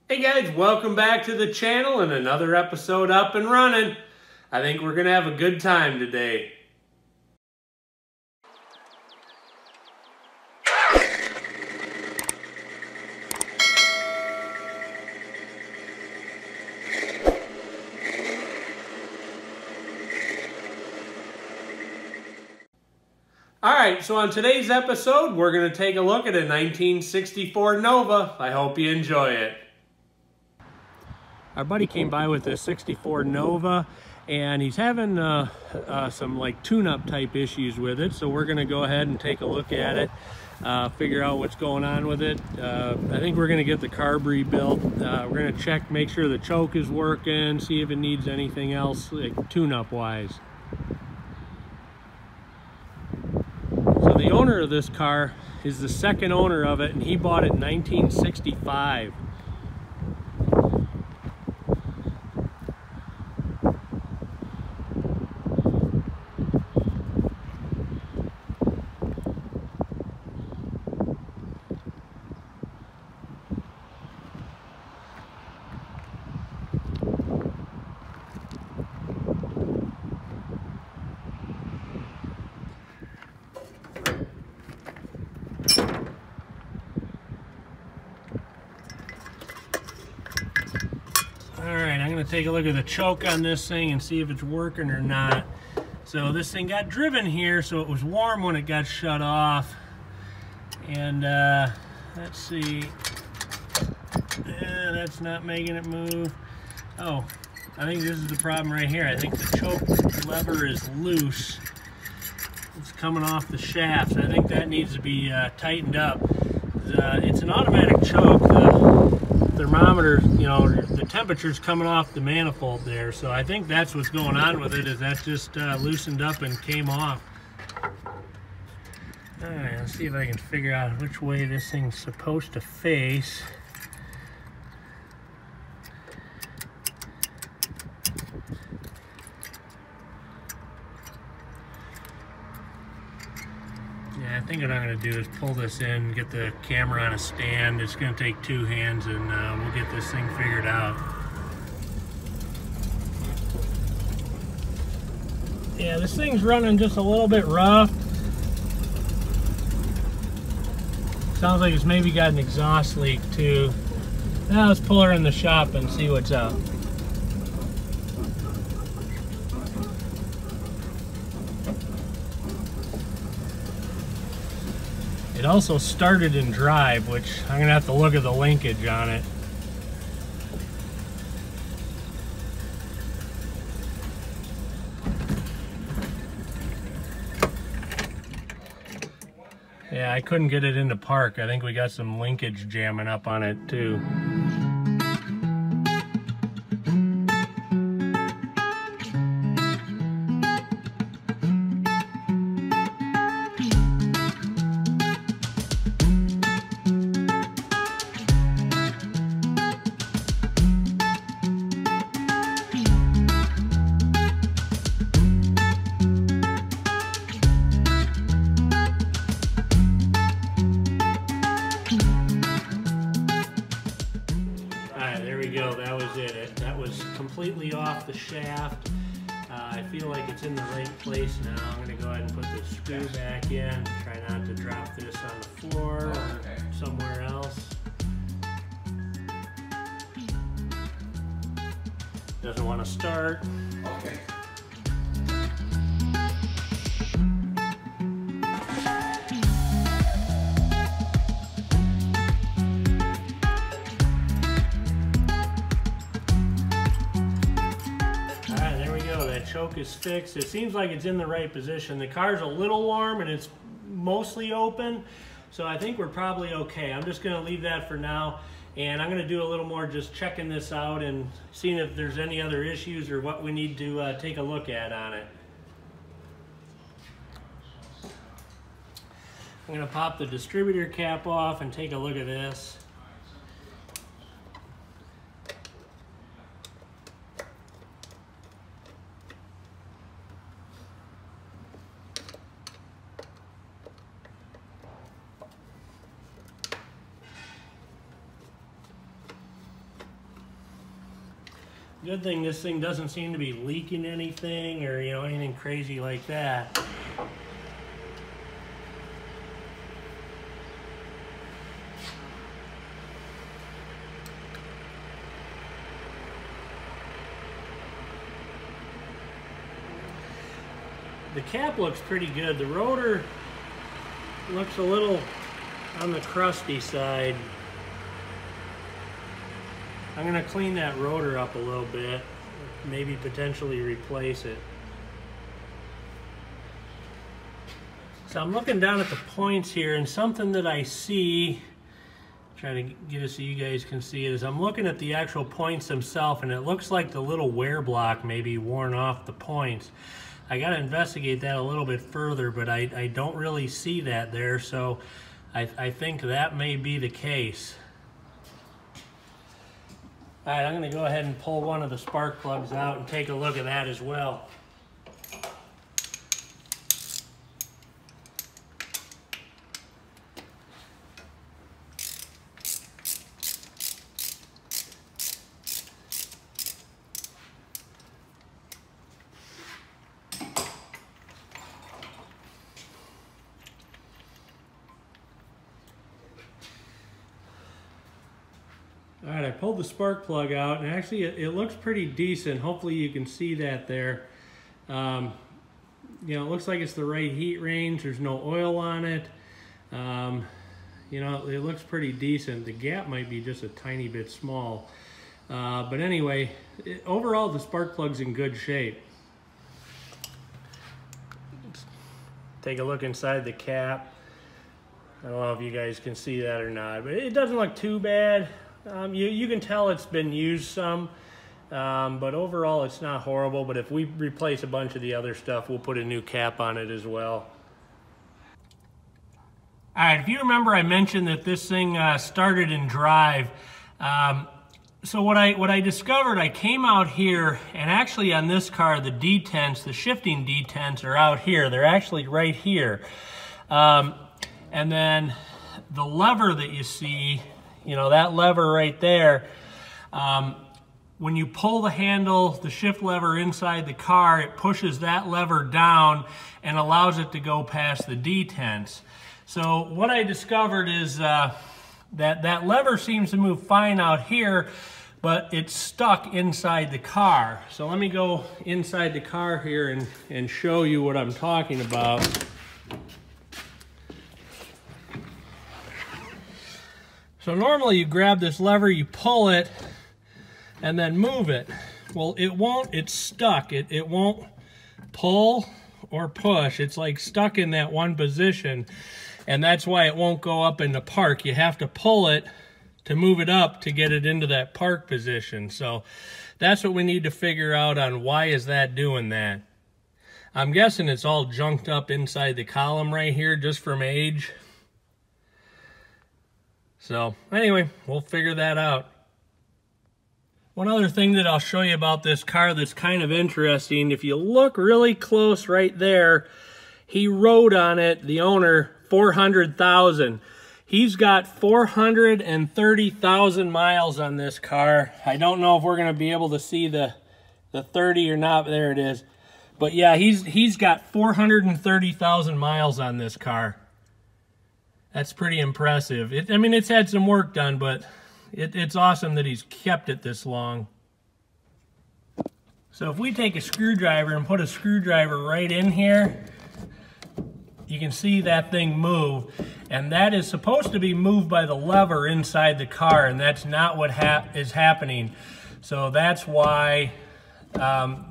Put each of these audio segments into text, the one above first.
Hey guys, welcome back to the channel and another episode Up and Running. I think we're going to have a good time today. Alright, so on today's episode, we're going to take a look at a 1964 Nova. I hope you enjoy it. Our buddy came by with this 64 Nova, and he's having some like tune-up type issues with it, so we're going to go ahead and take a look at it, figure out what's going on with it. I think we're going to get the carb rebuilt. We're going to check, make sure the choke is working, see if it needs anything else like tune-up wise. So the owner of this car is the second owner of it, and he bought it in 1965. Alright, I'm going to take a look at the choke on this thing and see if it's working or not. So this thing got driven here, so it was warm when it got shut off. And let's see. That's not making it move. Oh, I think this is the problem right here. I think the choke lever is loose. It's coming off the shaft. I think that needs to be tightened up. It's an automatic choke. The thermometer, you know, the temperature's coming off the manifold there, so I think that's what's going on with it, is that just loosened up and came off. Alright, let's see if I can figure out which way this thing's supposed to face. Yeah, I think what I'm going to do is pull this in, get the camera on a stand. It's going to take two hands, and we'll get this thing figured out. Yeah, this thing's running just a little bit rough. Sounds like it's maybe got an exhaust leak too. Now let's pull her in the shop and see what's up. It also started in drive, which I'm going to have to look at the linkage on it. Yeah, I couldn't get it into park. I think we got some linkage jamming up on it too. That was it. That was completely off the shaft. I feel like it's in the right place now. I'm going to go ahead and put the screw back in. Try not to drop this on the floor or somewhere else. Doesn't want to start. Okay. Choke is fixed. It seems like it's in the right position. The car's a little warm and it's mostly open, so I think we're probably okay. I'm just going to leave that for now, and I'm going to do a little more just checking this out and seeing if there's any other issues or what we need to take a look at on it. I'm going to pop the distributor cap off and take a look at this. Good thing this thing doesn't seem to be leaking anything or, you know, anything crazy like that. The cap looks pretty good. The rotor looks a little on the crusty side. I'm going to clean that rotor up a little bit, maybe potentially replace it. So I'm looking down at the points here, and something that I see, trying to get it so you guys can see it, is I'm looking at the actual points themselves, and it looks like the little wear block may be worn off the points. I got to investigate that a little bit further, but I don't really see that there, so I think that may be the case. All right, I'm going to go ahead and pull one of the spark plugs out and take a look at that as well. All right, I pulled the spark plug out, and actually it looks pretty decent. Hopefully you can see that there. You know, it looks like it's the right heat range. There's no oil on it. You know, it looks pretty decent. The gap might be just a tiny bit small. But anyway, overall the spark plug's in good shape. Let's take a look inside the cap. I don't know if you guys can see that or not, but it doesn't look too bad. You can tell it's been used some, but overall it's not horrible. But if we replace a bunch of the other stuff, we'll put a new cap on it as well. All right, if you remember, I mentioned that this thing started in drive. So what I discovered, I came out here, and actually on this car, the detents, the shifting detents are out here. They're actually right here. And then the lever that you see, you know, that lever right there, when you pull the handle, the shift lever inside the car, it pushes that lever down and allows it to go past the detents. So what I discovered is that lever seems to move fine out here, but it's stuck inside the car. So let me go inside the car here and show you what I'm talking about. So normally you grab this lever, you pull it, and then move it. Well, it won't, it's stuck. It won't pull or push. It's like stuck in that one position, and that's why it won't go up into park. You have to pull it to move it up to get it into that park position. So that's what we need to figure out on why is that doing that. I'm guessing it's all junked up inside the column right here just from age. So anyway, we'll figure that out. One other thing that I'll show you about this car that's kind of interesting, if you look really close right there, he wrote on it, the owner, 400,000. He's got 430,000 miles on this car. I don't know if we're going to be able to see the 30 or not. There it is. But yeah, he's got 430,000 miles on this car. That's pretty impressive. I mean, it's had some work done, but it's awesome that he's kept it this long. So if we take a screwdriver and put a screwdriver right in here, you can see that thing move. And that is supposed to be moved by the lever inside the car, and that's not what is happening. So that's why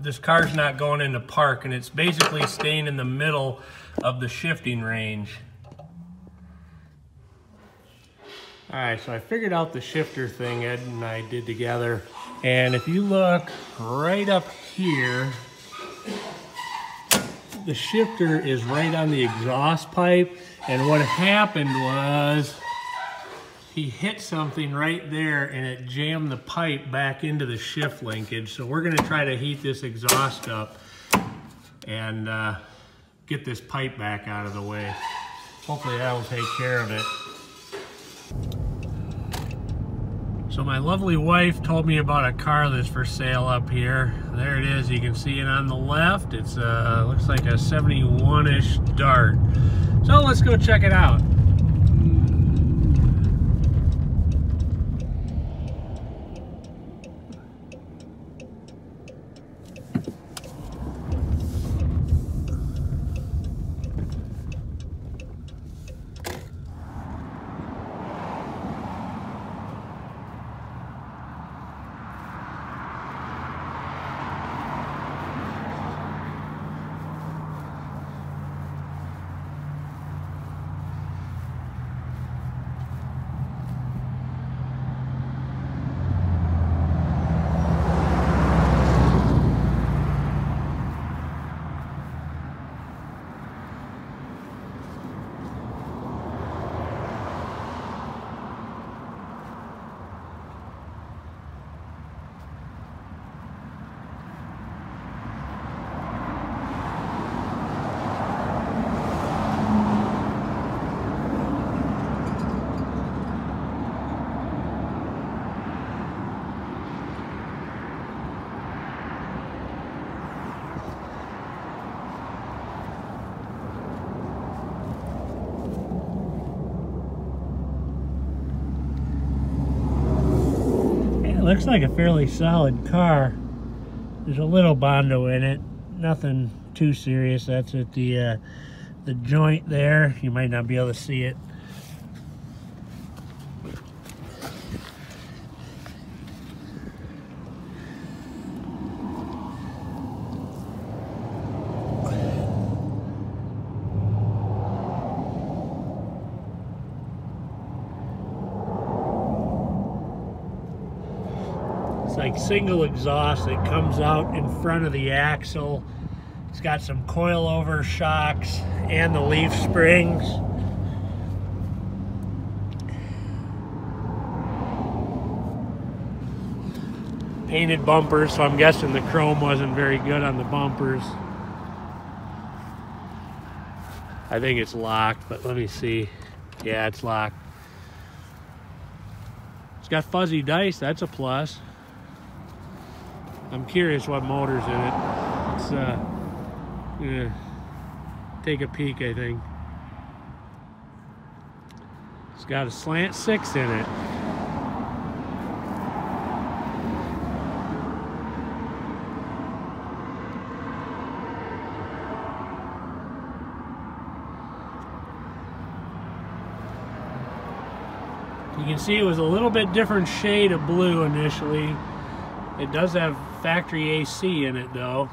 this car's not going into park, and it's basically staying in the middle of the shifting range. All right, so I figured out the shifter thing Ed and I did together. And if you look right up here, the shifter is right on the exhaust pipe. And what happened was he hit something right there and it jammed the pipe back into the shift linkage. So we're gonna try to heat this exhaust up and get this pipe back out of the way. Hopefully that'll take care of it. So my lovely wife told me about a car that's for sale up here. There it is. You can see it on the left. It's looks like a 71-ish Dart. So let's go check it out. Looks like a fairly solid car. There's a little Bondo in it, nothing too serious. That's at the joint there. You might not be able to see it. Like single exhaust that comes out in front of the axle. It's got some coilover shocks and the leaf springs. Painted bumpers, so I'm guessing the chrome wasn't very good on the bumpers. I think it's locked, but let me see. Yeah, it's locked. It's got fuzzy dice, that's a plus. I'm curious what motor's in it. Let's gonna take a peek, I think. It's got a slant 6 in it. You can see it was a little bit different shade of blue initially. It does have factory AC in it though.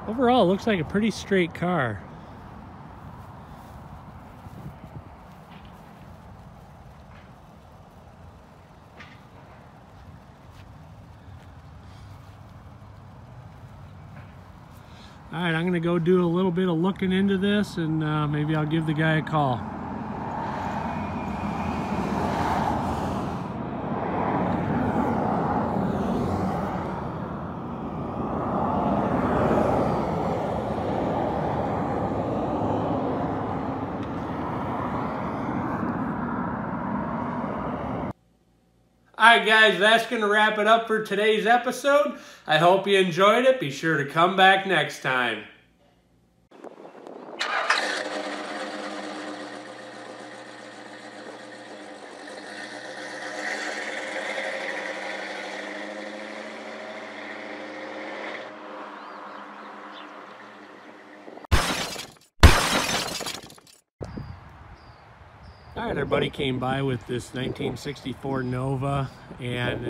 Overall, it looks like a pretty straight car. All right, I'm gonna go do a little bit of looking into this and maybe I'll give the guy a call. Alright guys, that's going to wrap it up for today's episode. I hope you enjoyed it. Be sure to come back next time. All right, our buddy came by with this 1964 Nova, and